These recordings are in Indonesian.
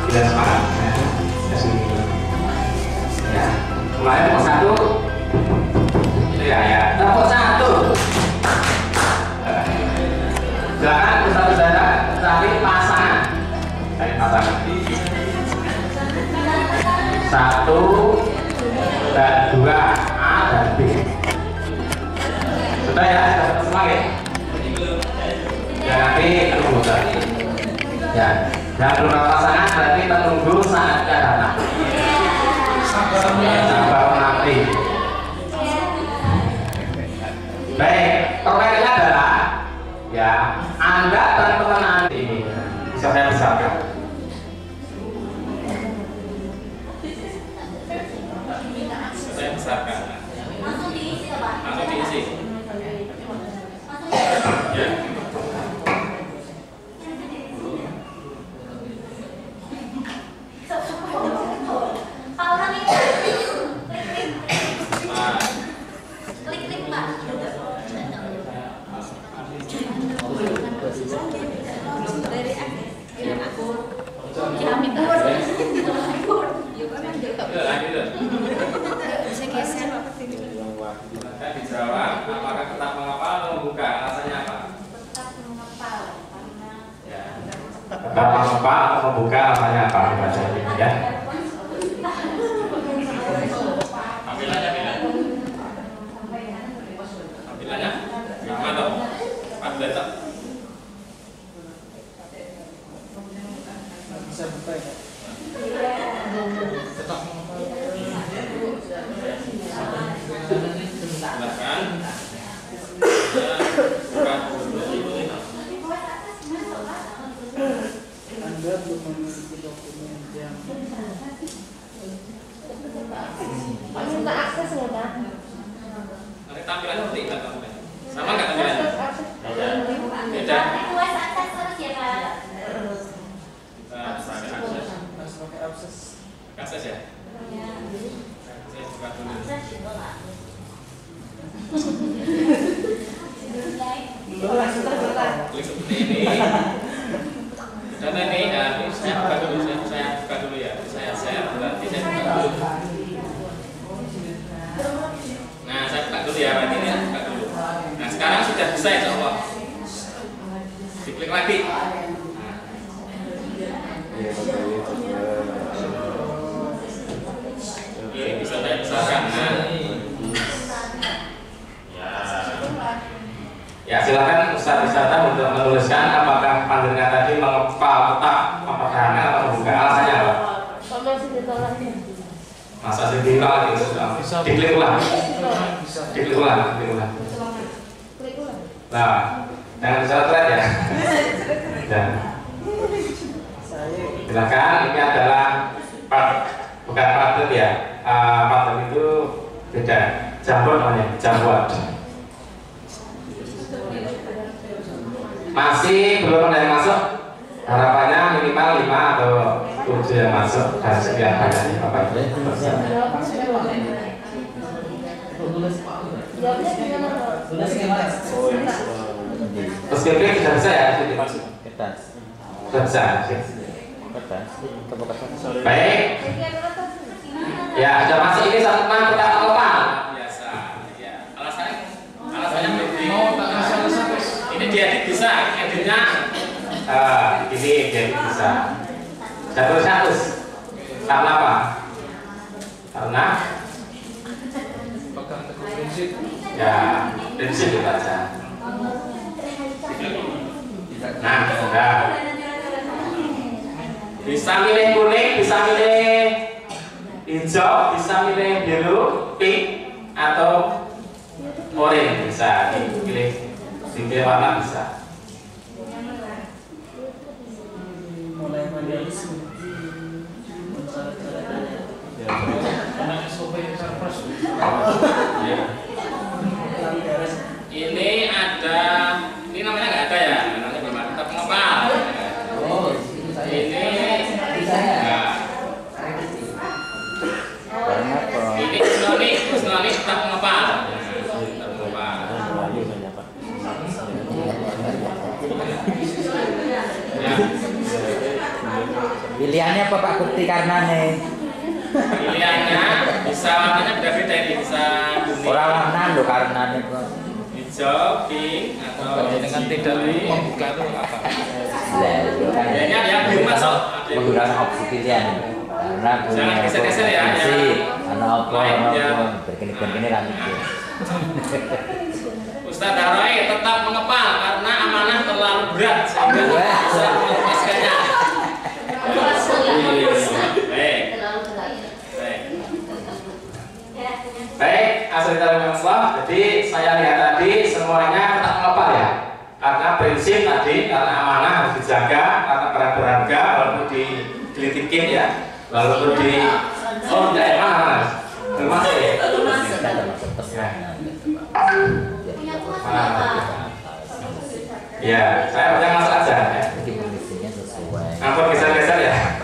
Tidak semangat. Ya, mulai tepuk satu. Itu ya. Tepuk satu. Silakan saudara cari pasangan. Cari pasangan. Satu dan dua, A dan B. Sudah ya, sudah semua ya. Ya nanti tunggu tadi. Ya, yang belum ada pasangan berarti kita tunggu saatnya datang. Sabar nanti. Baik, pertanyaannya adalah ya, Anda dan teman Anda ini bisa saya misalkan. Saya misalkan. Langsung diisi, Pak. Langsung diisi. Ya. Dijawab, apakah tetap mengepal atau membuka? Alasannya apa? Tetap mengepal karena Ya. Tetap mengepal atau membuka, alasannya apa? Baca ini ya. Tampilannya bila? Tampilannya? Mantap. Pak Betak. Bisa buka ya? Tetap mengepal. Silakan. Buka dulu. Anda belum memiliki dokumen yang minta akses nggak, Pak? Nanti tampilannya seperti apa tampilannya? Sama nggak tampilannya? Beda. Request akses terus ya, Pak. Kita pakai akses. harus pakai akses. Akses ya? Saya buka dulu. Klik seperti ini. Dan ini, ya, ini saya buka dulu. Saya buka dulu ya. Saya share berarti saya buka dulu. Nah, saya buka dulu ya. Berarti ini buka dulu. Nah, sekarang sudah bisa insya Allah. Diklik lagi. Ini bisa saya besarkan. Nah. Ya, silakan Ustaz Wisata untuk menuliskan apakah pandangan tadi mengepal tetap mempertahankan atau membuka. Alasannya apa? Masa sih ditolak itu sudah. Diklik ulang. Diklik ulang. Nah, jangan bisa thread ya. Dan silakan, ini adalah part, bukan partner ya. Partner itu beda. Jambon namanya, jambon. Masih belum ada yang masuk. Harapannya minimal 5 atau 7 yang masuk dan sekian banyaknya Bapak Ibu. PSBB sudah bisa ya? Sudah bisa. Baik. Ya, sudah masuk ini satu teman kita mengepal. Biasa. Ya. Alasannya begini. Ini dia bisa, editnya. Ini dia bisa. Satu. Karena apa? Karena ya prinsip itu aja. Nah, sudah. Bisa milih kuning, bisa milih hijau, bisa milih biru, pink, atau orange bisa dipilih. Pilih warna bisa. Mulai dari ini ada, ini namanya nggak ada ya, namanya belum ada. Tetap mengepal. Ini enggak. Ini Kusnoni tetap mengepal. Tetap mengepal. Ya. Pilihannya apa Pak Bukti karenane? Pilihannya bisa warnanya beda-beda ini, bisa kuning, Ora warna lho karenane kok. hijau, pink, atau dengan tidak membuka itu apa? Lah, yo kan. Ini ada yang belum masuk. Menggunakan opsi pilihan. Karena Jangan geser-geser ya, Karena apa? Berkini-kini kan itu. Ustadz Haroy tetap mengepal karena amanah terlalu berat sehingga tidak bisa melepaskannya. Baik. Terlalu berat. Baik. Ya. Baik, asalamualaikum. Jadi saya lihat tadi semuanya tetap mengepal ya. Karena prinsip tadi, karena amanah harus dijaga, karena barang berharga walaupun digelitikin ya, walaupun di oh tidak emang mas, belum masuk ya. Punya Tuhan apa? Ya, saya baca masuk aja ya. Jadi kondisinya sesuai. Ampun geser-geser ya.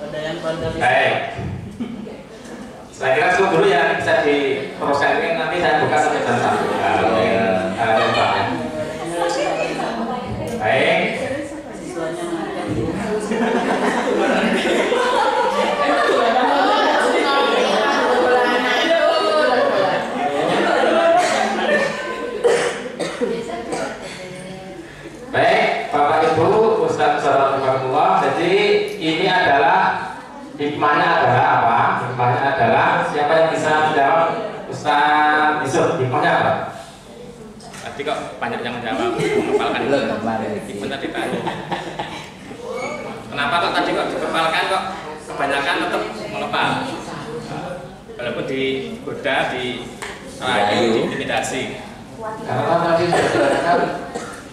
Ada yang vandalis. Baik. Saya kira cukup dulu ya, bisa diteruskan ini nanti saya buka sampai jam 1. Baik. Siswanya makan. Baik, Bapak Ibu, Ustaz Sarahmatullah. Jadi ini adalah hikmahnya adalah apa? Hikmahnya adalah siapa yang bisa menjawab? Ustaz Yusuf, hikmahnya apa? Tadi kok banyak yang menjawab, mengepalkan itu. Belum kemarin itu. Gimana ditanya? Kenapa kok tadi kok dikepalkan kok kebanyakan tetap mengepal? Walaupun digoda, Rayu. diintimidasi. Karena kan tadi sudah kan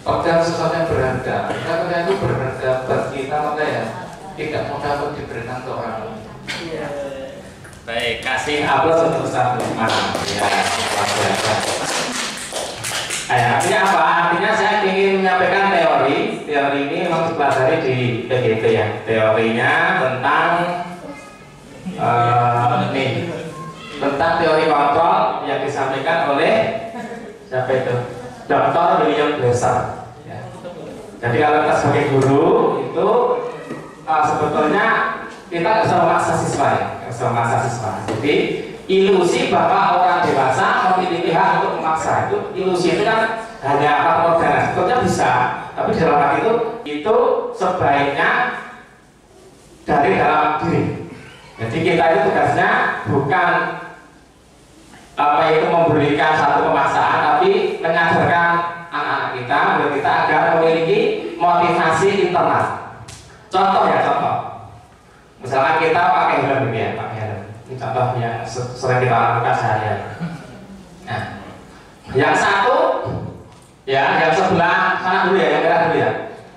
hotel sesuatu yang berharga. Kita hotel itu berharga buat kita, maka ya tidak mudah untuk diberikan ke orang lain. Iya. Baik, kasih aplaus untuk Ustaz Lukman. Ya, luar biasa. Artinya apa? Artinya saya ingin menyampaikan teori. Teori ini memang dipelajari di PGP ya. Teorinya tentang tentang teori kontrol yang disampaikan oleh siapa itu? Dr. William Glasser. Ya. Jadi kalau kita sebagai guru itu sebetulnya kita nggak bisa memaksa siswa ya, nggak bisa memaksa siswa. Jadi ilusi bahwa orang dewasa memiliki hak untuk memaksa ilusi itu kan hanya apa organ, sebetulnya bisa, tapi dalam hal itu sebaiknya dari dalam diri. Jadi kita itu tugasnya bukan apa itu memberikan satu pemaksaan, tapi menyadarkan anak-anak kita, agar kita agar memiliki motivasi internal. Contoh ya, contoh. Misalnya kita pakai helm ini ya, pakai helm. Ini contoh yang sering kita lakukan sehari-hari. Nah, yang satu, ya, yang sebelah sana dulu ya, yang merah dulu ya.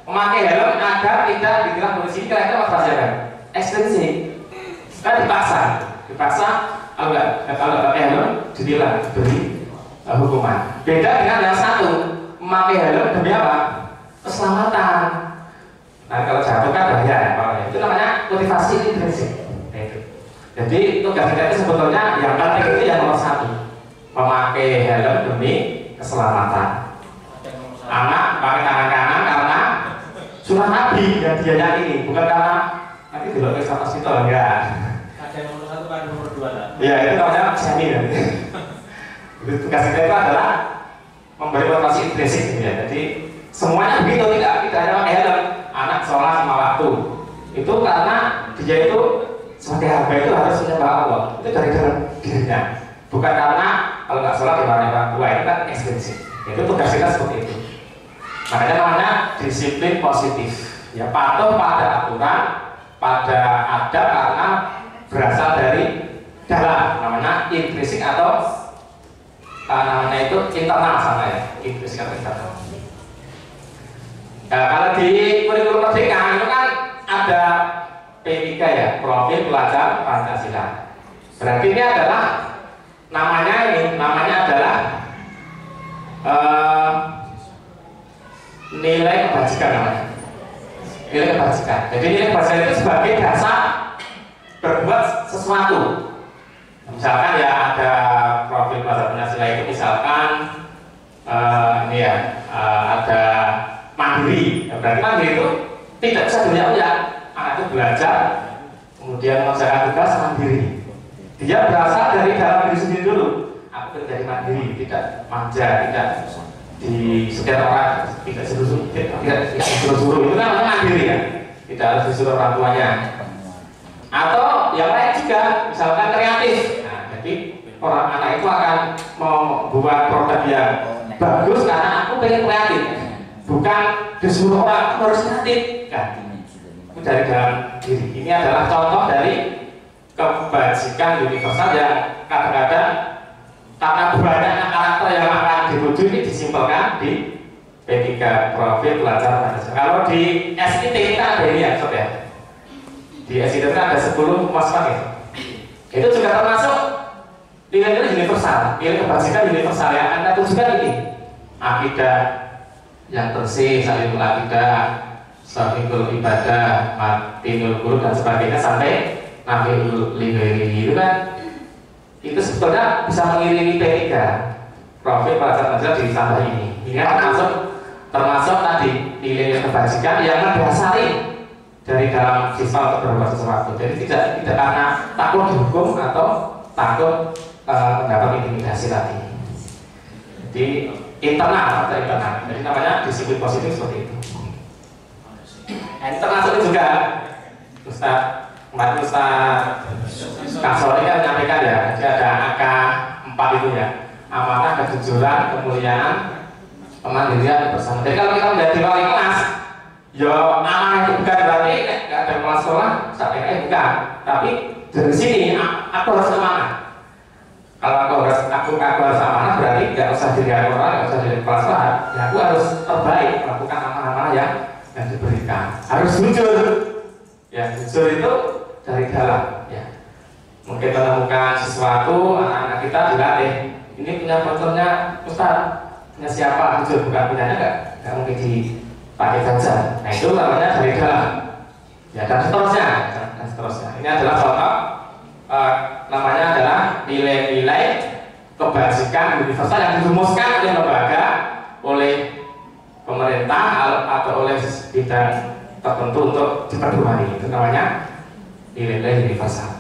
Memakai helm agar tidak ditilang polisi. Kira-kira apa saja? Ekstensi. Kan dipaksa. Kalau nggak pakai helm ditilang, diberi hukuman. Beda dengan yang satu, memakai helm demi apa? Keselamatan. Nah kalau jatuh kan bahaya ya, itu namanya motivasi intrinsik. Jadi tugas kita itu sebetulnya yang penting itu yang nomor satu, memakai helm demi keselamatan. Anak pakai tangan kanan karena sunnah Nabi yang dia yakini, bukan karena nanti dilokir sama situ enggak. Ada yang nomor 1 kan nomor 2 lah. Ya itu namanya semi ya. Tugas kita itu adalah memberi motivasi intrinsik ya. Jadi semuanya begitu, tidak hanya pakai helm. Anak sholat lima waktu itu karena dia itu sebagai hamba itu harus menyembah Allah, itu dari dalam dirinya, bukan karena kalau nggak sholat dimarahin orang tua. Itu kan ekstensif. Itu tugas kita seperti itu. Makanya namanya disiplin positif ya, patuh pada aturan, pada adab karena berasal dari dalam, namanya intrinsik atau namanya itu internal sama ya, intrinsik atau internal. Nah, kalau di kurikulum merdeka itu kan ada P3 ya, profil pelajar Pancasila. Berarti ini adalah namanya adalah nilai kebajikan namanya. Nilai kebajikan. Jadi nilai kebajikan itu sebagai dasar berbuat sesuatu. Misalkan ya ada profil pelajar Pancasila itu misalkan ini ya ada mandiri, ya, berarti mandiri itu tidak bisa diuyak-uyak. Anak itu belajar, kemudian mengerjakan tugas mandiri. Dia berasal dari dalam diri sendiri dulu. Aku pengen jadi mandiri, tidak manja, tidak disetir orang, tidak disuruh-suruh. Itu namanya mandiri ya. Tidak harus disuruh orang tuanya. Atau yang lain juga, misalkan kreatif. Nah, jadi orang anak itu akan membuat produk yang bagus karena aku pengen kreatif, bukan disuruh orang harus kreatif. Kan? Itu dari dalam diri. Ini adalah contoh dari kebajikan universal yang kadang-kadang karena banyaknya karakter yang akan diwujud ini disimpulkan di P3 profil pelajar Pancasila. Kalau di SIT kita ada ini ya, sob ya. Di SIT kita ada 10 masukan ya. Itu juga termasuk nilai-nilai universal, nilai kebajikan universal yang Anda tujukan ini. Akidah yang bersih, salimul akidah, sahihul ibadah, matinul qulub dan sebagainya sampai nafiul lillahi itu kan. Itu sebetulnya bisa mengiringi P3 profil pelajar Pancasila ditambah ini. Ini kan termasuk tadi nilai kebajikan yang mendasari dari dalam siswa untuk berbuat sesuatu. Jadi tidak karena takut dihukum atau takut mendapat intimidasi tadi. Jadi internal atau internal. Jadi namanya disiplin positif seperti itu. Nah, ini termasuk juga kemarin Ustaz Kasori kan menyampaikan ya, jadi ada angka 4 itu ya, amanah, kejujuran, kemuliaan, kemandirian, bersama. Jadi kalau kita menjadi wali kelas, ya amanah itu bukan berarti nggak ada kelas sekolah, bukan. Tapi dari sini aku harus amanah. Kalau aku harus amanah berarti nggak usah dilihat orang, nggak usah dilihat kelas lah. Ya aku harus terbaik melakukan amanah-amanah yang diberikan. Harus jujur. Ya jujur itu dari dalam. Ya. Mungkin menemukan sesuatu, anak-anak kita dilatih. Ini punya fotonya Ustaz, punya siapa? Jujur, bukan punyanya nggak mungkin dipakai saja. Nah itu namanya dari dalam. Ya dan seterusnya. Ini adalah contoh. Namanya adalah nilai-nilai kebajikan universal yang dirumuskan oleh lembaga, oleh pemerintah atau oleh bidang tertentu untuk dipedoman. Itu namanya nilai-nilai universal.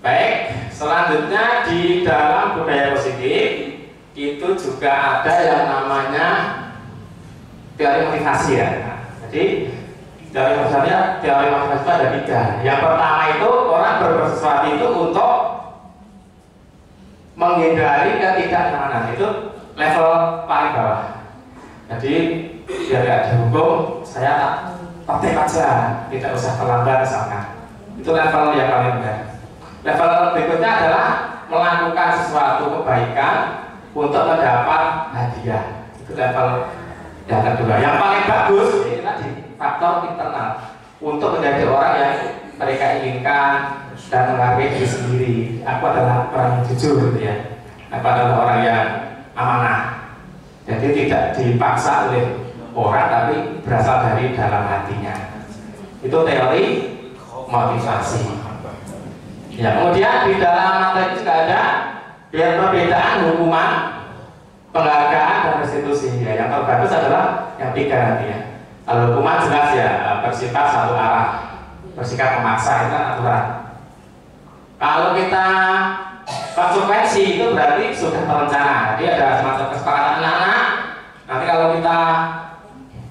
Baik, selanjutnya di dalam budaya positif itu juga ada yang namanya teori motivasi ya. Nah, jadi teori motivasi itu ada 3. Yang pertama itu orang berbuat sesuatu itu untuk menghindari ketidaknyamanan. Itu level paling bawah. Jadi biar tidak dihukum, saya tak aja, tidak usah terlambat misalkan. Itu level yang paling rendah. Level berikutnya adalah melakukan sesuatu kebaikan untuk mendapat hadiah. Itu level yang kedua. Yang paling bagus ini tadi faktor internal untuk menjadi orang yang mereka inginkan dan menghargai diri sendiri. Aku adalah orang yang jujur, gitu ya. Aku adalah orang yang amanah. Jadi tidak dipaksa oleh orang, tapi berasal dari dalam hatinya. Itu teori motivasi. Ya, kemudian di dalam materi juga ada perbedaan hukuman, penghargaan dan restitusi. Ya, yang terbagus adalah yang 3 nanti ya. Kalau hukuman jelas ya bersifat satu arah, bersikap memaksa, itu aturan. Kalau kita konsekuensi itu berarti sudah terencana. Jadi ada semacam kesepakatan anak-anak. Nanti kalau kita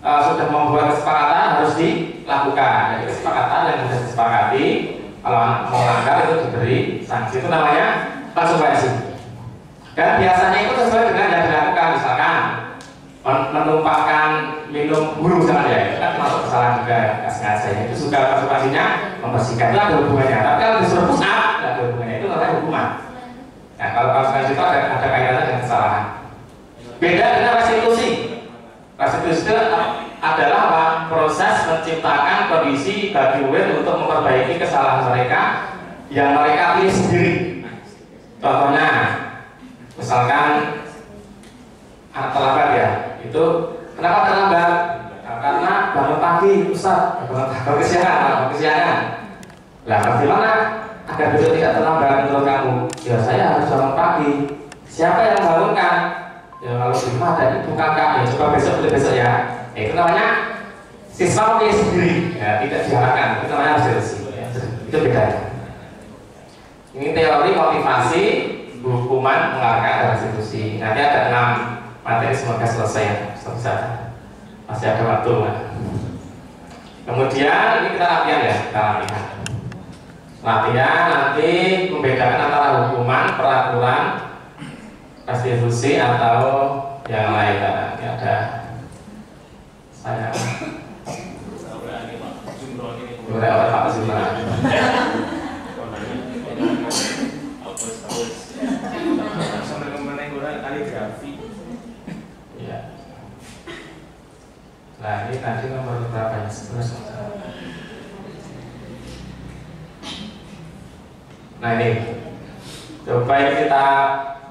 sudah membuat kesepakatan harus dilakukan. Jadi kesepakatan yang sudah disepakati, kalau anak melanggar itu diberi sanksi. Itu namanya konsekuensi. Dan biasanya itu sesuai dengan yang dilakukan. Misalkan menumpahkan minum bulu misalnya ya, itu kan termasuk kesalahan juga, nggak sengaja. Itu juga konsekuensinya membersihkan. Itu ada hubungannya. Tapi kalau disuruh push up, nggak ada hubungannya. Itu namanya hukuman. Nah kalau konsekuensi itu ada kaitannya dengan kesalahan. Beda dengan restitusi. Restitusi itu adalah proses menciptakan kondisi bagi murid untuk memperbaiki kesalahan mereka yang mereka pilih sendiri. Contohnya, misalkan anak terlambat ya, itu kenapa terlambat? Nah, karena bangun pagi, Ustaz, bangun kesiangan. Lah, bagaimana agar besok tidak terlambat menurut kamu? Ya saya harus bangun pagi. Siapa yang bangunkan? Ya kalau di rumah ada ibu kakak, ya coba besok ya. Itu namanya siswa memilih sendiri, ya, tidak diharapkan, itu namanya observasi, ya. Itu bedanya. Ini teori motivasi hukuman mengarahkan restitusi. Nanti ada 6 materi, semoga selesai ya, masih ada waktu. Kan? Kemudian ini kita latihan ya, latihan nanti membedakan antara hukuman, peraturan, restitusi atau yang lain. Nanti ada saya oleh Pak Zuma. Ya. Nah ini nanti nomor berapa ya? 11. Nah ini, coba kita,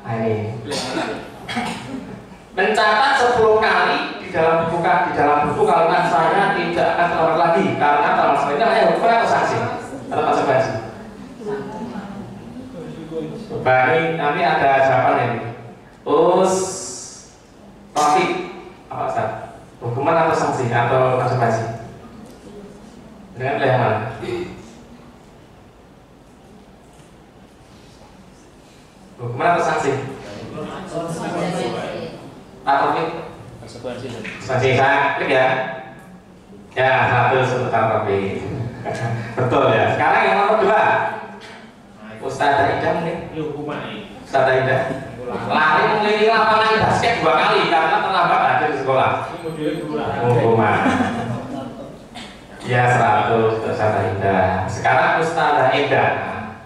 nah ini, mencatat 10 kali di dalam buku kalimat saya tidak akan terulang lagi karena terlalu ini namanya hukuman atau sanksi? Atau Pak Sebaji? Coba ini nanti ada jawabannya ini. Topik apa Ustaz? Hukuman atau sanksi atau Pak Sebaji? Dengan pilih yang mana? Hukuman atau sanksi? Pak Taufik? Sanksi saya klik ya. Ya, 1 untuk Pak Taufik. Betul ya. Sekarang yang nomor 2. Ustaz Ida mungkin? Hukuman ini. Ustaz Ida. Lari mengelilingi lapangan basket 2 kali karena terlambat hadir di sekolah. Hukuman. Ya 100 untuk Ustaz Ida. Sekarang Ustaz Ida.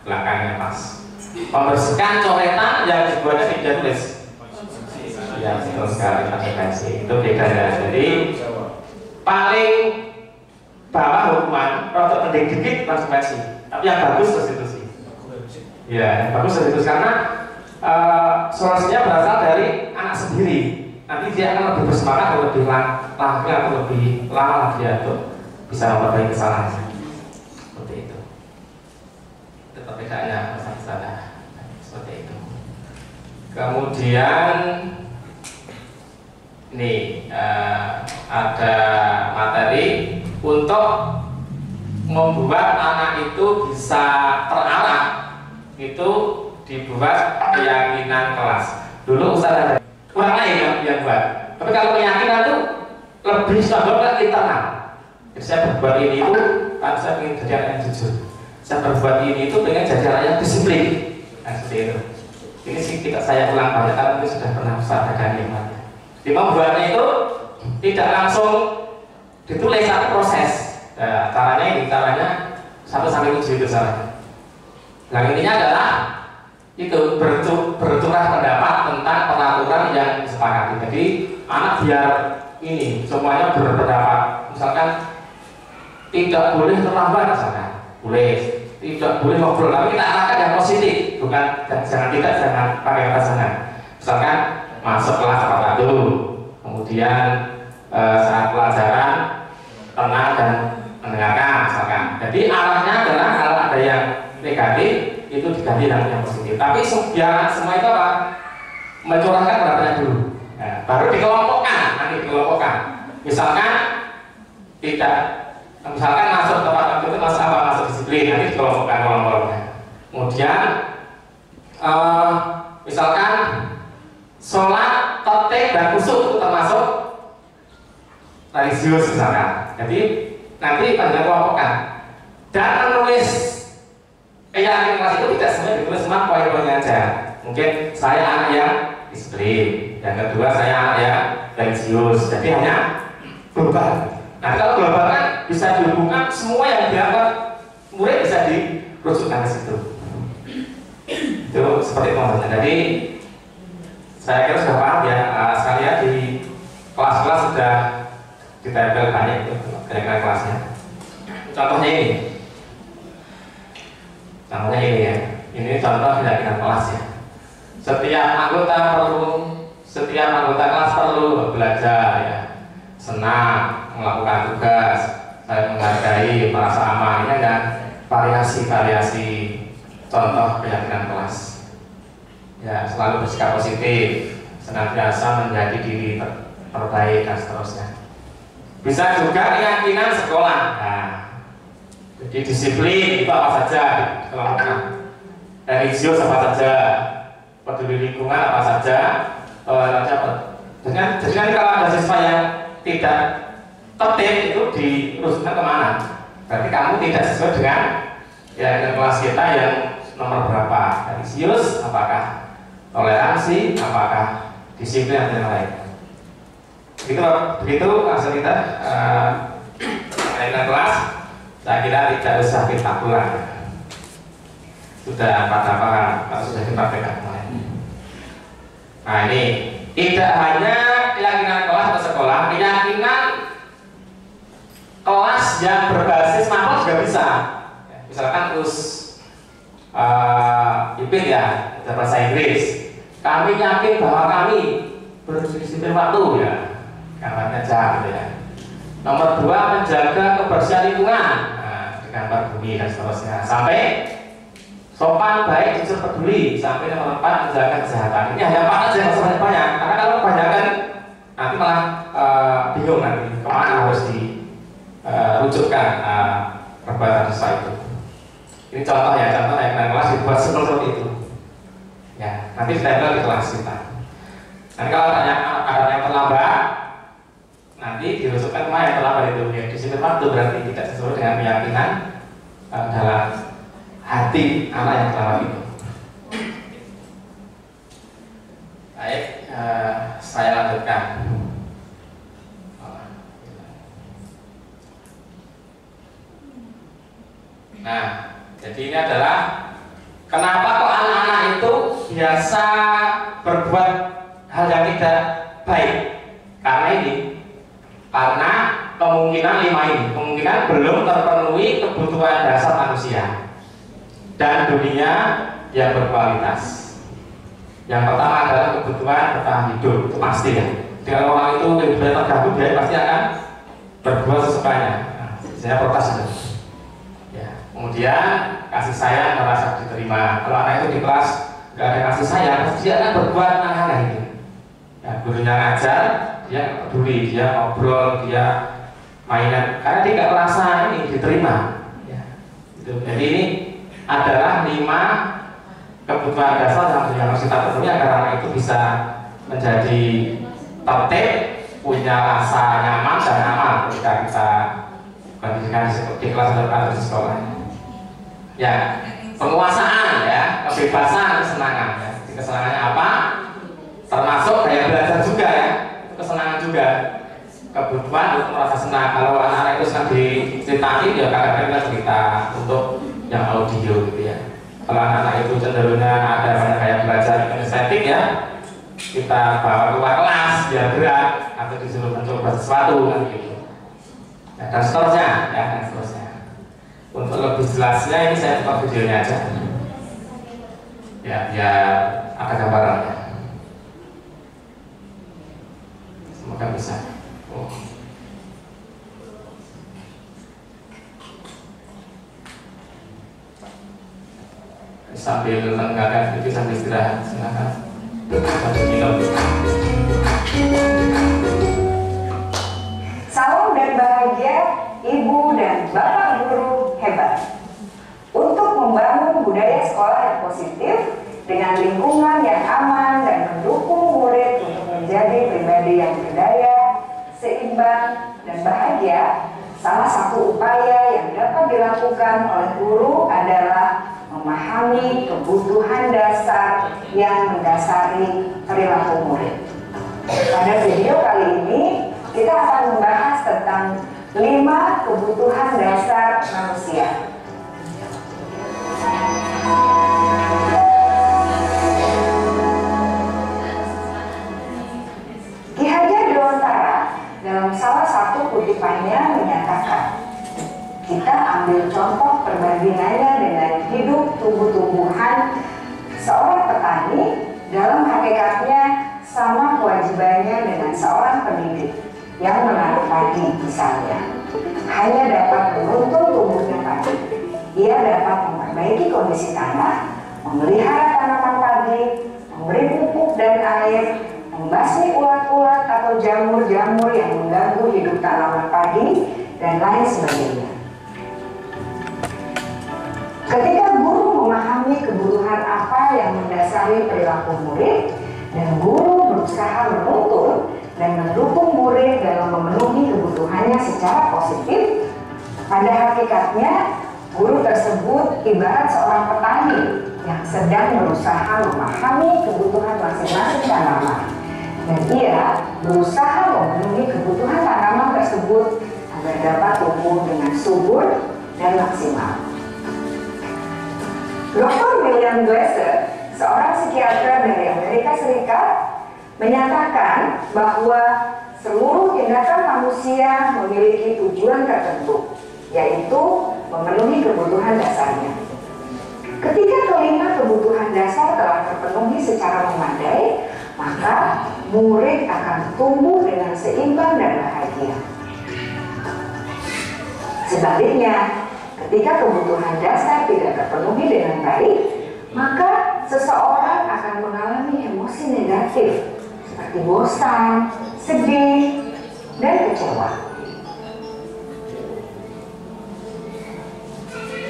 Belakangnya pas. Membersihkan coretan yang dibuatnya tidak tulis. Ya betul sekali konsekuensi. Itu bedanya. Jadi paling bawah hukuman, produk pendek dikit konsekuensi. Tapi yang bagus restitusi. Ya, yang bagus restitusi karena solusinya berasal dari anak sendiri. Nanti dia akan lebih bersemangat, lebih lama atau lebih lama dia untuk bisa memperbaiki kesalahannya. Seperti itu. Itu perbedaannya masalah seperti itu. Kemudian ini ada materi untuk membuat anak itu bisa terarah, itu dibuat keyakinan kelas. Dulu Ustaz ada orang lain yang buat, tapi kalau keyakinan itu lebih condong ke internal. Jadi saya berbuat ini itu kan saya ingin jadi anak yang jujur. Saya berbuat ini itu pengen jadi anak yang disiplin. Nah, seperti itu. Ini sih tidak saya ulang banyak karena itu sudah pernah Ustaz ada nikmatnya. Di membuatnya itu tidak langsung ditulis, satu proses. Nah, caranya 1-7 itu caranya. Nah intinya adalah itu bertukar pendapat tentang peraturan yang disepakati. Jadi anak biar ini semuanya berpendapat. Misalkan tidak boleh terlambat, misalkan boleh, tidak boleh ngobrol. Tapi kita arahkan yang positif, bukan jangan pakai kata jangan. Misalkan masuk kelas tepat dulu, kemudian saat pelajaran tenang dan mendengarkan, misalkan. Jadi arahnya adalah kalau ada yang negatif itu diganti dengan yang positif. Tapi ya semua itu apa? Mencurahkan pendapatnya dulu. Nah, baru dikelompokkan, nanti dikelompokkan. Misalkan tidak, misalkan masuk tempat itu masuk apa? Masuk disiplin, nanti dikelompokkan kelompoknya. Kemudian misalkan sholat, tertib dan khusyuk itu termasuk religius misalkan. Jadi nanti pada kelompokkan dan menulis keyakinan kelas itu tidak semuanya ditulis, cuma poin-poinnya aja. Mungkin saya anak yang disiplin, yang kedua saya anak yang religius. Jadi hanya global. Nah kalau global kan bisa dihubungkan semua yang dianggap murid bisa dirujukkan ke situ. Itu seperti itu maksudnya. Jadi saya kira sudah paham ya, sekalian di kelas-kelas sudah ditempel banyak itu keyakinan kelasnya. Contohnya ini. Contohnya ini ya. Ini contoh keyakinan kelas ya. Setiap anggota kelas perlu belajar ya. Senang melakukan tugas, saling menghargai, merasa aman, ya kan? Variasi-variasi contoh keyakinan kelas. Ya, selalu bersikap positif, senantiasa menjadi diri terbaik dan seterusnya. Bisa juga keyakinan sekolah. Nah, jadi disiplin itu apa saja dikelompokkan. Religius apa saja, peduli lingkungan apa saja, jadi nanti kalau ada siswa yang tidak tertib itu diuruskan kemana? Berarti kamu tidak sesuai dengan ya kelas kita yang nomor berapa? Religius, apakah toleransi, apakah disiplin dan yang lain. Begitu langsung kita naikkan kelas. Saya kira tidak usah kita pulang. Sudah apa sudah dipraktekkan. Nah ini tidak hanya keyakinan kelas atau sekolah, keyakinan kelas yang berbasis makhluk juga bisa. Misalkan IPIN ya, bahasa Inggris. Kami yakin bahwa kami berdisiplin waktu ya, gambarnya jam gitu ya. Nomor 2 menjaga kebersihan lingkungan, nah, gambar bumi dan seterusnya. Sampai sopan, baik, jujur, peduli. Sampai nomor 4 menjaga kesehatan. Ini hanya 4 aja, nggak usah banyak. Karena kalau kebanyakan nanti malah bingung nanti kemana harus dirujukkan perbuatan siswa itu. Ini contoh ya, yang kelas dibuat seperti itu. Ya, nanti ditempel di kelas kita. Nanti kalau ada yang terlambat, nanti dirujukkan kemana yang terlambat itu. Ya, disiplin waktu berarti tidak sesuai dengan keyakinan dalam hati anak yang terlambat itu. Baik, saya lanjutkan. Nah, jadi ini adalah kenapa kok anak-anak itu biasa berbuat hal yang tidak baik. Karena kemungkinan 5 ini, kemungkinan belum terpenuhi kebutuhan dasar manusia dan dunia yang berkualitas. Yang pertama adalah kebutuhan bertahan hidup, itu pasti ya. Kalau orang itu hidupnya terganggu, dia pasti akan berbuat sesukanya. Nah, saya protes itu. Ya. Kemudian kasih sayang merasa diterima. Kalau anak itu di kelas nggak ada kasih sayang, pasti dia akan berbuat aneh-aneh itu. Ya, gurunya ngajar, dia nggak peduli, dia ngobrol, dia mainan, karena dia nggak merasa ini diterima. Ya. Gitu. Jadi ini adalah 5 kebutuhan dasar yang harus kita penuhi agar anak itu bisa menjadi tertib, punya rasa nyaman dan aman ketika kita kondisikan di kelas atau di sekolah. Ya, penguasaan ya, kebebasan, kesenangan. Ya. Kesenangannya apa? Termasuk gaya belajar juga ya, itu kesenangan juga. Kebutuhan untuk merasa senang. Kalau anak-anak itu sedang diceritain, ya kadang-kadang kita cerita untuk yang audio gitu ya. Kalau anak-anak itu cenderungnya ada banyak gaya belajar estetik ya, kita bawa keluar kelas biar gerak atau disuruh mencoba sesuatu kan gitu. Ya, dan seterusnya ya, dan seterusnya. Untuk lebih jelasnya ini saya buka videonya aja. Ya, biar ada gambarannya. Semoga bisa. Oh. Sambil mendengarkan itu sambil istirahat, silakan. Salam dan bahagia Ibu dan Bapak Guru hebat. Untuk membangun budaya sekolah yang positif dengan lingkungan yang aman dan mendukung murid untuk menjadi pribadi yang berdaya, seimbang, dan bahagia, salah satu upaya yang dapat dilakukan oleh guru adalah memahami kebutuhan dasar yang mendasari perilaku murid. Pada video kali ini, kita akan membahas tentang 5 kebutuhan dasar manusia. Ki Hajar Dewantara dalam salah satu kutipannya menyatakan, kita ambil contoh perbandingannya dengan hidup tumbuh-tumbuhan. Seorang petani dalam hakikatnya sama kewajibannya dengan seorang pendidik yang menanam padi misalnya. Hanya dapat menuntun tumbuhnya padi. Ia dapat memperbaiki kondisi tanah, memelihara tanaman padi, memberi pupuk dan air, membasmi ulat-ulat atau jamur-jamur yang mengganggu hidup tanaman padi, dan lain sebagainya. Ketika guru memahami kebutuhan apa yang mendasari perilaku murid, dan guru berusaha menuntun dan mendukung murid dalam memenuhi kebutuhannya secara positif, pada hakikatnya guru tersebut ibarat seorang petani yang sedang berusaha memahami kebutuhan masing-masing tanaman, dan ia berusaha memenuhi kebutuhan tanaman tersebut agar dapat tumbuh dengan subur dan maksimal. Dr. William Glasser, seorang psikiater dari Amerika Serikat, menyatakan bahwa seluruh tindakan manusia memiliki tujuan tertentu, yaitu memenuhi kebutuhan dasarnya. Ketika kelima kebutuhan dasar telah terpenuhi secara memadai, maka murid akan tumbuh dengan seimbang dan bahagia. Sebaliknya, ketika kebutuhan dasar tidak terpenuhi dengan baik, maka seseorang akan mengalami emosi negatif seperti bosan, sedih, dan kecewa.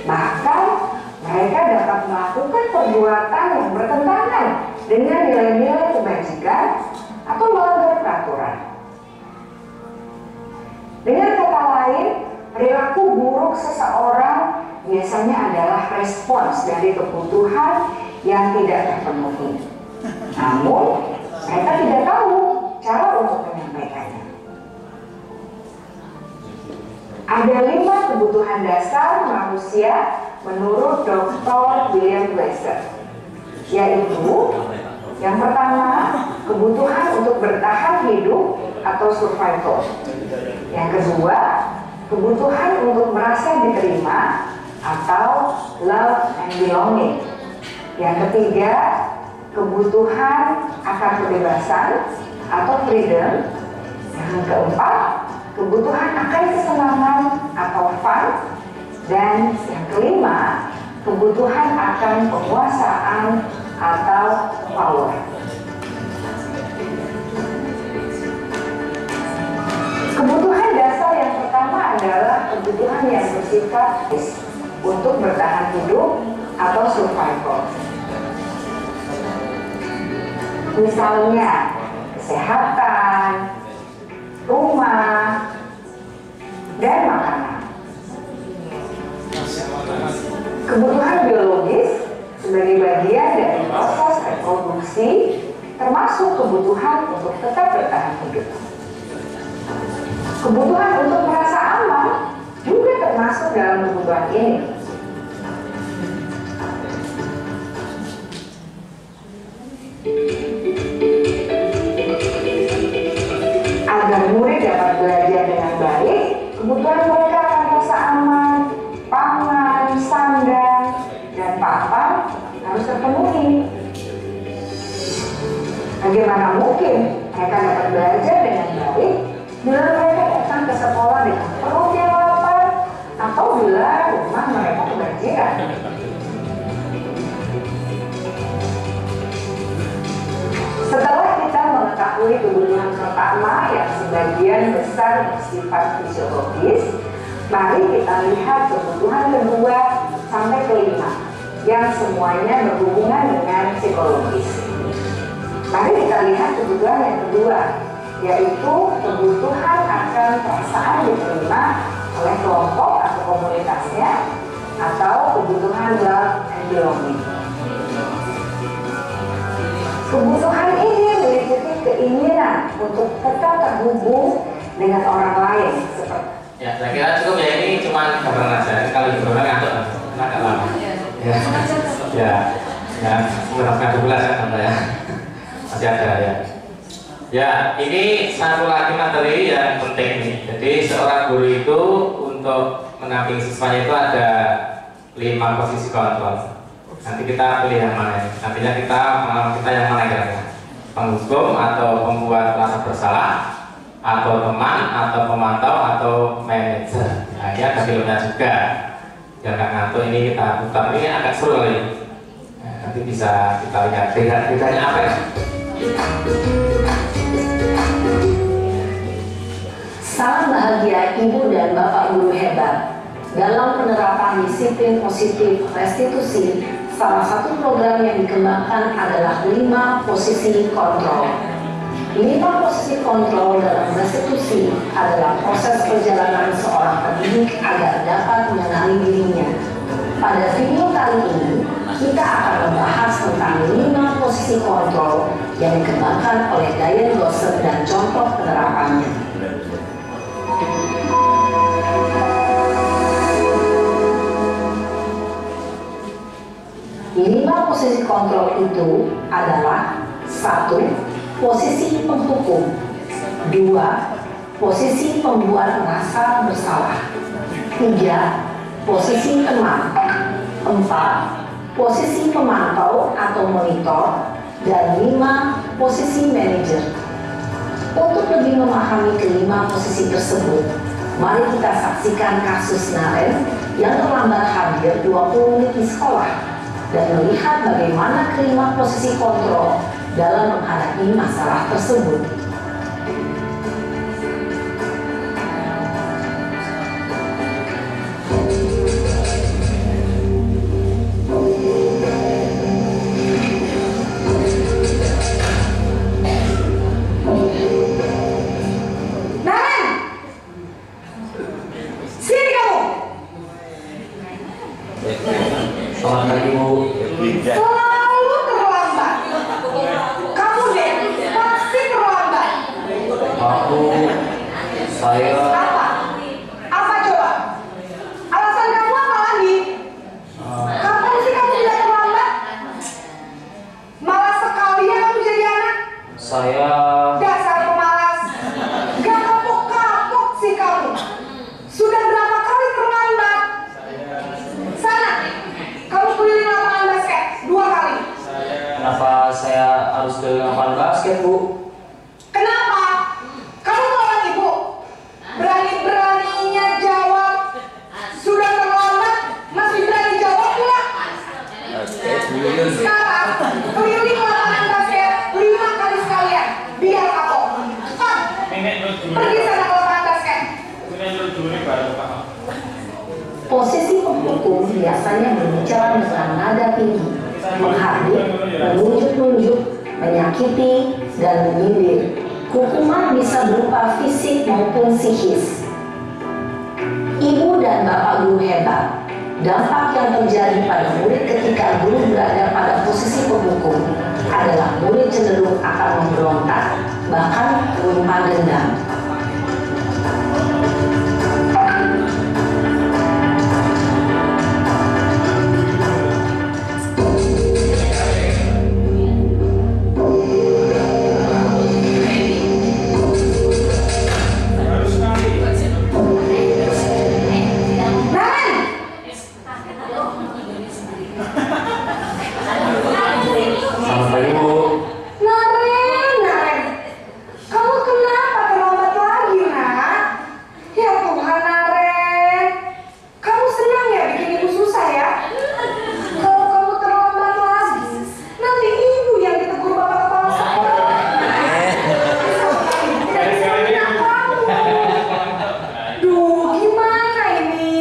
Bahkan mereka dapat melakukan perbuatan yang bertentangan dengan nilai-nilai kebajikan atau melanggar peraturan. Dengan kata lain, perilaku buruk seseorang biasanya adalah respons dari kebutuhan yang tidak terpenuhi. Namun, mereka tidak tahu cara untuk menyampaikannya. Ada 5 kebutuhan dasar manusia menurut Dr. William Glasser, yaitu yang pertama, kebutuhan untuk bertahan hidup atau survival. Yang kedua, kebutuhan untuk merasa diterima atau love and belonging. Yang ketiga, kebutuhan akan kebebasan atau freedom. Yang keempat, kebutuhan akan kesenangan atau fun. Dan yang kelima, kebutuhan akan penguasaan atau power. Kebutuhan dasar yang pertama adalah kebutuhan yang bersifat untuk bertahan hidup atau survival. Misalnya, kesehatan, rumah, dan makanan. Kebutuhan biologis sebagai bagian dari proses reproduksi termasuk kebutuhan untuk tetap bertahan hidup. Kebutuhan untuk merasa aman juga termasuk dalam kebutuhan ini. Agar murid dapat belajar dengan baik, kebutuhan mereka akan rasa aman, pangan, sandang, dan papan harus terpenuhi. Bagaimana mungkin mereka dapat belajar dengan baik bila mereka datang ke sekolah dengan perut yang lapar atau bila rumah mereka kebanjiran? Setelah kita mengetahui kebutuhan pertama yang sebagian besar bersifat fisiologis, mari kita lihat kebutuhan kedua sampai kelima yang semuanya berhubungan dengan psikologis. Mari kita lihat kebutuhan yang kedua, yaitu kebutuhan akan perasaan diterima oleh kelompok atau komunitasnya, atau kebutuhan love and belonging. Kebutuhan ini meliputi keinginan untuk tetap terhubung dengan orang lain. Ya, saya kira cukup ya, ini cuma gambaran aja. Kalau gambaran ngantuk, agak lama. Ya, menggunakan 12 ya, masih ada ya. Ya, ini satu lagi materi yang penting nih. Jadi seorang guru itu untuk menampingi siswanya itu ada 5 posisi kontrol. Nanti kita pilih yang mana. Nantinya kita yang mana kira-kira? Penghukum atau pembuat rasa bersalah, atau teman, atau pemantau, atau manajer. Nah, ini ada filmnya juga. Jangan ngantuk, ini kita putar. Ini agak seru kali. Nah, nanti bisa kita lihat bedanya apa ya. Salam bahagia Ibu dan Bapak Guru hebat. Dalam penerapan disiplin positif restitusi, salah satu program yang dikembangkan adalah 5 posisi kontrol. 5 posisi kontrol dalam restitusi adalah proses perjalanan seorang pendidik agar dapat mengenali dirinya. Pada video kali ini, kita akan membahas tentang 5 posisi kontrol yang dikembangkan oleh Diane Dawson dan contoh penerapannya. 5 posisi kontrol itu adalah 1. Posisi penghukum, 2. Posisi pembuat merasa bersalah, 3. Posisi teman, 4. Posisi pemantau atau monitor, dan 5. Posisi manajer. Untuk lebih memahami kelima posisi tersebut, mari kita saksikan kasus Naren yang terlambat hadir 20 menit di sekolah dan melihat bagaimana kelima posisi kontrol dalam menghadapi masalah tersebut. Selamat pagi Bu. Selalu terlambat. Kamu deh pasti terlambat. Aku, saya Apa? Apa coba? Alasan kamu apa lagi? Kapan sih kamu tidak terlambat? Malas sekali ya kamu jadi anak. saya Dasar pemalas. Gak kapok-kapok sih kamu. Sudah berapa kali terlambat? Sana, kamu keliling lapangan basket 2 kali. kenapa saya harus ke lapangan basket Bu? Kenapa? Kamu melawan ibu? Berani-beraninya jawab. Sudah terlambat, masih berani jawab pula? Sekarang, keliling lapangan basket 5 kali sekalian. Biar kapok. Cepat, pergi sana ke lapangan basket. Posisi penghukum biasanya berbicara dengan nada tinggi, menghardik, menunjuk-nunjuk, menyakiti, dan menyindir. Hukuman bisa berupa fisik maupun psikis. Ibu dan Bapak Guru hebat, dampak yang terjadi pada murid ketika guru berada pada posisi penghukum adalah murid cenderung akan memberontak, bahkan menyimpan dendam. Selamat pagi Bu. Naren, kamu kenapa terlambat lagi, nak? Ya Tuhan, Naren, kamu senang ya bikin ibu susah ya? Kalau kamu terlambat lagi, nanti ibu yang ditegur bapak kepala sekolah. Duh, gimana ini?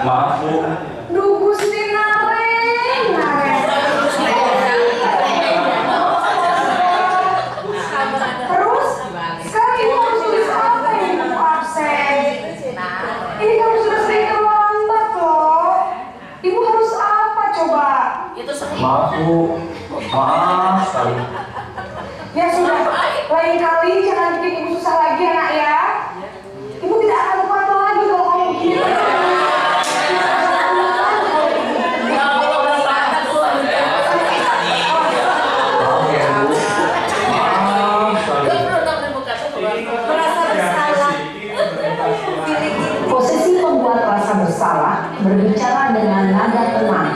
Maaf Bu. Duh, Gusti Naren. Terus, sekarang ibu harus tulis apa ini buku absen? Ini kamu sudah sering terlambat loh. Ibu harus apa coba? Maaf Bu. Maaf sekali. Ya sudah, lain kali jangan bikin ibu susah lagi ya nak ya. Ibu tidak akan kuat lagi kalau kamu begini. Maaf ya Bu. Maaf sekali. Posisi pembuat rasa bersalah berbicara dengan nada tenang,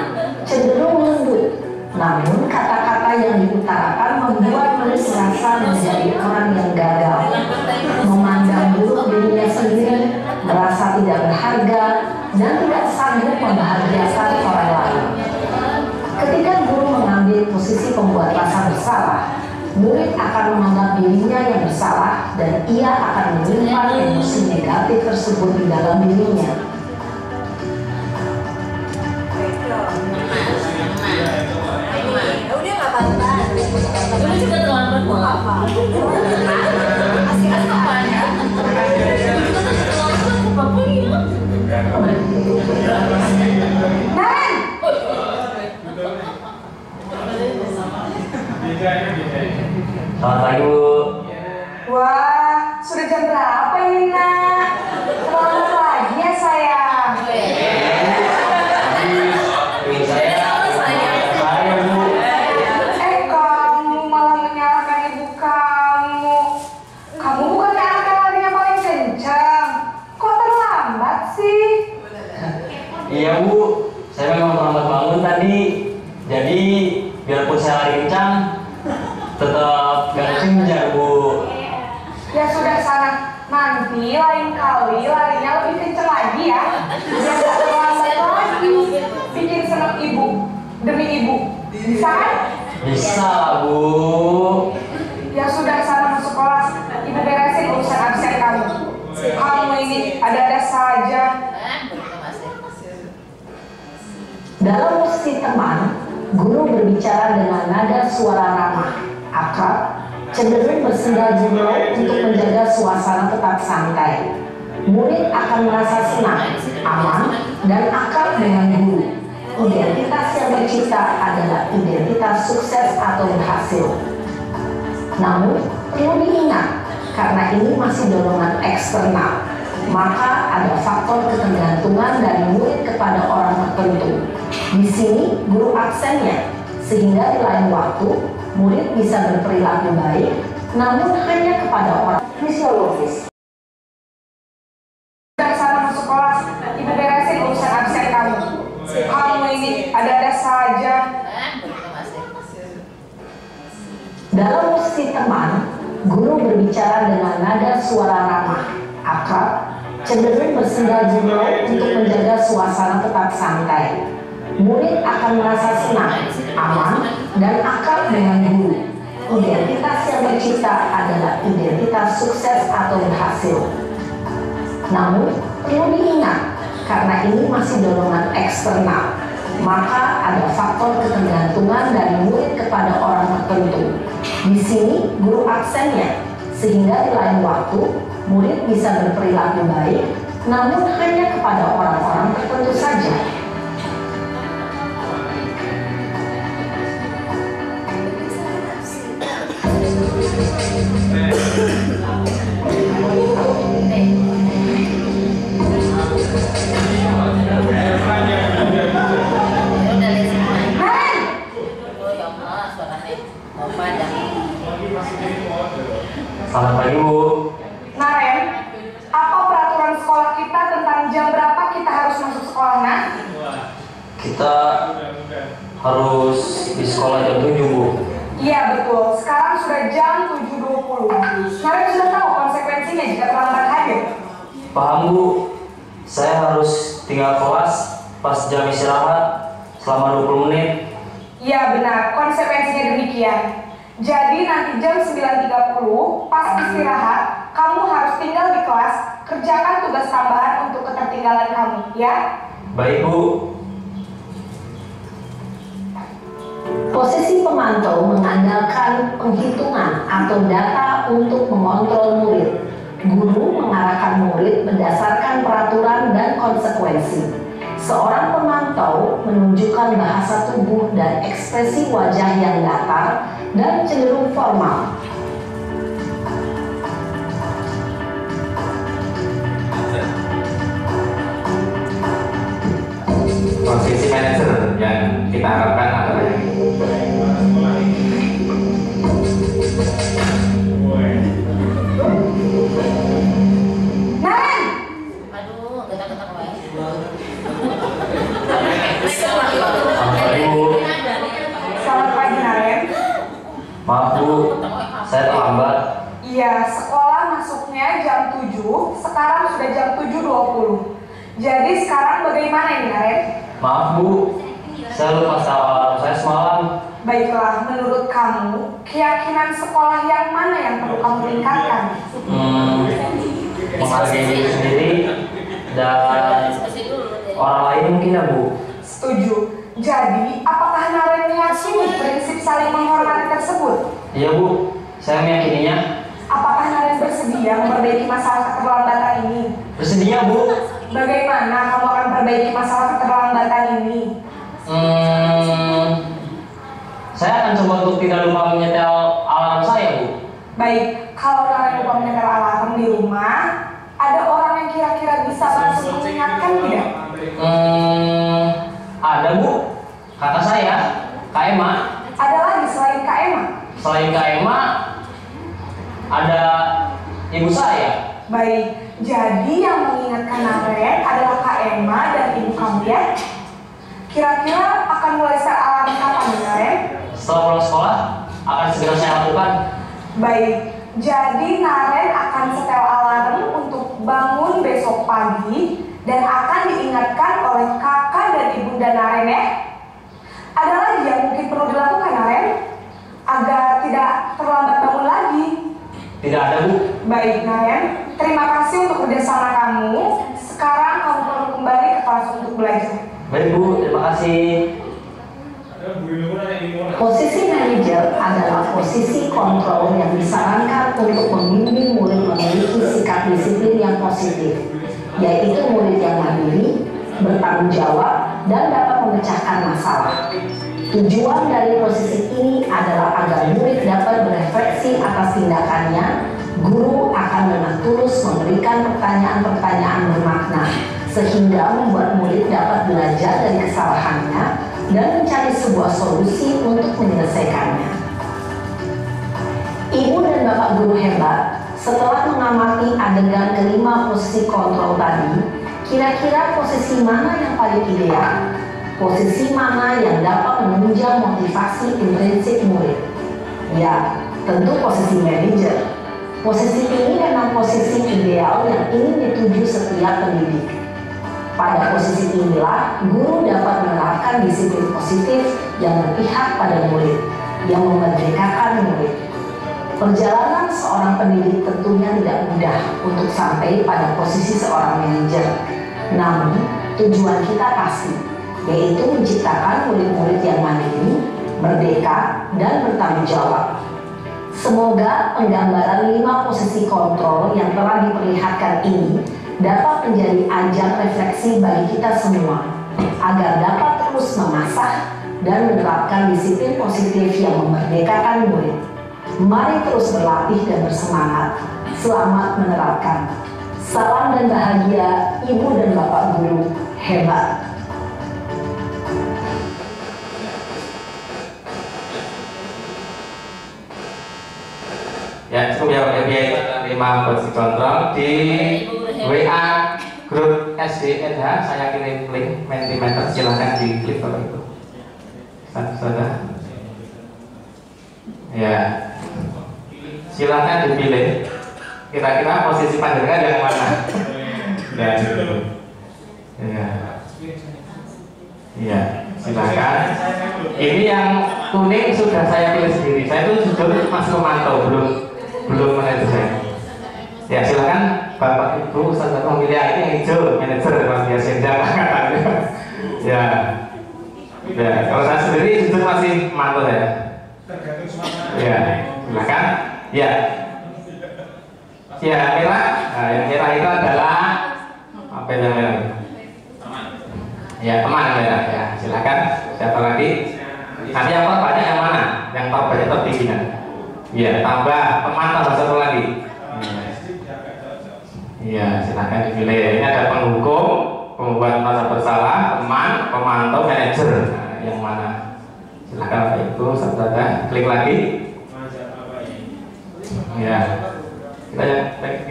cenderung lembut, namun kata-kata yang diutarakan membuat murid merasa menjadi orang yang gagal, memandang buruk dirinya sendiri, merasa tidak berharga, dan tidak sanggup membahagiakan orang lain. Ketika guru mengambil posisi pembuat rasa bersalah, murid akan menganggap dirinya yang bersalah dan ia akan menyimpan emosi negatif tersebut di dalam dirinya. Udah nggak apa-apa. Udah juga terlambat mau apa? Masih apa ya? Selamat pagi, Bu. Wah, sudah jam berapa ini, Nak? Terlambat lagi ya, sayang. Kamu malah menyalahkan ibu kamu. Kamu bukan anak yang larinya paling kencang. Kok terlambat sih? Iya, Bu. Saya memang terlambat bangun tadi. Jadi, biarpun saya lari kencang, tetap gak kejar, Bu. Ya sudah sana. Nanti lain kali larinya lebih kencang lagi ya. Biar gak terlambat lagi. Bikin seneng ibu. Demi ibu. Bisa kan? Bisa lah, Bu. Ya sudah sana masuk kelas. Ibu beresin urusan absen kamu. Kamu ini ada-ada saja. Dalam posisi teman, guru berbicara dengan nada suara ramah, akrab, cenderung bersenda gurau untuk menjaga suasana tetap santai. Murid akan merasa senang, aman, dan akrab dengan guru. Identitas yang tercipta adalah identitas sukses atau berhasil. Namun, perlu diingat, karena ini masih dorongan eksternal, maka ada faktor ketergantungan dari murid kepada orang tertentu. Di sini, guru absennya, sehingga di lain waktu, murid bisa berperilaku baik, namun hanya kepada orang fisiologis. Sudah sana masuk kelas. Ibu beresin urusan absen kamu. Kamu ini ada-ada saja. Dalam posisi teman, guru berbicara dengan nada suara ramah, akrab, cenderung bersenda gurau untuk menjaga suasana tetap santai. Murid akan merasa senang, aman, dan akrab dengan guru. Identitas yang tercipta adalah identitas sukses atau berhasil. Namun, perlu diingat, karena ini masih dorongan eksternal, maka ada faktor ketergantungan dari murid kepada orang tertentu. Di sini, guru absennya, sehingga di lain waktu, murid bisa berperilaku baik, namun hanya kepada orang-orang tertentu saja. Selamat pagi, Bu. Naren, apa peraturan sekolah kita tentang jam berapa kita harus masuk sekolah, Nak? Kita harus di sekolah jam 7, Bu. Iya betul, sekarang sudah jam 7.20. Naren sudah tahu konsekuensinya jika terlambat hadir. Paham, Bu. Saya harus tinggal kelas pas jam istirahat selama 20 menit. Iya benar, konsekuensinya demikian. Jadi nanti jam 9.30 pas istirahat, kamu harus tinggal di kelas, kerjakan tugas tambahan untuk ketertinggalan kamu, ya? Baik, Bu. Posisi pemantau mengandalkan penghitungan atau data untuk mengontrol murid. Guru mengarahkan murid berdasarkan peraturan dan konsekuensi. Seorang pemantau menunjukkan bahasa tubuh dan ekspresi wajah yang datar dan cenderung formal. Posisi manajer yang kita harapkan adalah yang ini. Selamat pagi, Naren. Maaf, Bu. Saya terlambat. Iya, sekolah masuknya jam 7, sekarang sudah jam 7.20. Jadi sekarang bagaimana ini, Naren? Maaf, Bu. Saya lupa soal saya semalam. Baiklah, menurut kamu, keyakinan sekolah yang mana yang perlu kamu tingkatkan? Menghargai diri sendiri dan orang lain mungkin ya Bu. Setuju. Jadi, apakah Naren meyakini prinsip saling menghormati tersebut? Iya Bu, saya meyakininya. Apakah Naren bersedia memperbaiki masalah keterlambatan ini? Bersedia Bu. Bagaimana kamu akan perbaiki masalah keterlambatan ini? Saya akan coba untuk tidak lupa menyetel alarm saya Bu. Baik, kalau Naren lupa menyetel alarm di rumah, ada orang yang kira-kira bisa langsung mengingatkan tidak? Ada Bu, kakak saya, Kak Emma. Ada lagi selain Kak Emma? Selain Kak Emma, ada ibu saya. Baik, jadi yang mengingatkan Naren adalah Kak Emma dan ibu kamu ya? Kira-kira akan mulai set alarm kapan Naren? Setelah pulang sekolah, akan segera saya lakukan. Baik, jadi Naren akan setel alarm untuk bangun besok pagi dan akan diingatkan oleh kakak dan ibunda Naren ya. Ada lagi yang mungkin perlu dilakukan Naren agar tidak terlambat bangun lagi? Tidak ada Bu. Baik Naren, terima kasih untuk kerjasama kamu. Sekarang kamu perlu kembali ke kelas untuk belajar. Baik Bu, terima kasih. Posisi manajer adalah posisi kontrol yang disarankan untuk membimbing murid memiliki sikap disiplin yang positif, yaitu murid yang mandiri, bertanggung jawab, dan dapat memecahkan masalah. Tujuan dari posisi ini adalah agar murid dapat berefleksi atas tindakannya. Guru akan dengan tulus memberikan pertanyaan-pertanyaan bermakna, sehingga membuat murid dapat belajar dari kesalahannya dan mencari sebuah solusi untuk menyelesaikannya. Ibu dan Bapak guru hebat, setelah mengamati adegan kelima posisi kontrol tadi, kira-kira posisi mana yang paling ideal? Posisi mana yang dapat menunjang motivasi intrinsik murid? Ya, tentu posisi manajer. Posisi ini memang posisi ideal yang ingin dituju setiap pendidik. Pada posisi inilah, guru dapat menerapkan disiplin positif yang berpihak pada murid, yang memerdekakan murid. Perjalanan seorang pendidik tentunya tidak mudah untuk sampai pada posisi seorang manajer. Namun, tujuan kita pasti, yaitu menciptakan murid-murid yang mandiri, merdeka, dan bertanggung jawab. Semoga penggambaran 5 posisi kontrol yang telah diperlihatkan ini dapat menjadi ajang refleksi bagi kita semua, agar dapat terus mengasah dan menerapkan disiplin positif yang memerdekakan murid. Mari terus berlatih dan bersemangat. Selamat menerapkan. Salam dan bahagia Ibu dan Bapak guru hebat. Ya, cukup ya, 5 posisi kontrol di WA grup SDNH. Saya kirim link Mentimeter, silahkan diklik kalau itu. Sudah. Ya, silahkan dipilih. Kira-kira posisi panjenengan yang mana? Ya, ya, ya, silahkan. Ini yang kuning sudah saya pilih sendiri. Saya itu jujur masih memantau, belum manajer saya. Ya silakan Bapak Ibu Ustaz memilih ini yang hijau manajer Mas Biasenja katanya. Ya, ya kalau saya sendiri jujur masih mantul ya. Ya silakan. Ya, ya merah. Nah, yang merah itu adalah apa yang merah? Ya teman merah ya. Silakan. Siapa lagi? Nanti yang korbannya yang mana? Yang korbannya tertinggi kan? Ya, tambah teman tambah satu lagi. Iya, silakan dipilih. Ini ada penghukum, pembuat merasa bersalah, teman, pemantau, manajer. Nah, yang mana? Silakan Bapak Ibu, saudara, klik lagi. Ya,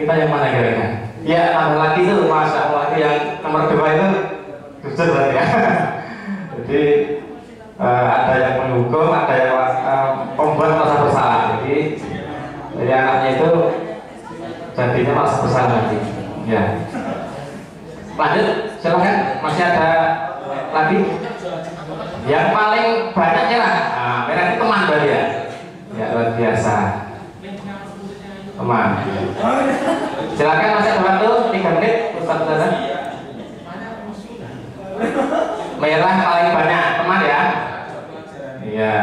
kita yang mana kira-kira? Ya, tambah lagi itu, Masya Allah, yang nomor 2 itu jujur berarti ya. Jadi ada yang menghukum, ada yang pembuat merasa bersalah. Jadi anaknya itu jadinya merasa bersalah nanti. Ya. Lanjut, silahkan. Masih ada Lagi yang paling banyak nyerah. Nah, merah itu teman berarti ya. Ya luar biasa. Teman. Silakan Mas bantu 3 menit Ustaz Ustaz. Merah paling banyak teman ya. Iya.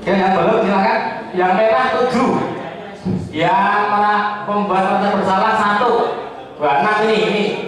Oke, yang belum silakan. Yang merah 7. Yang mana pembuat merasa bersalah 1. 2, 6 ini.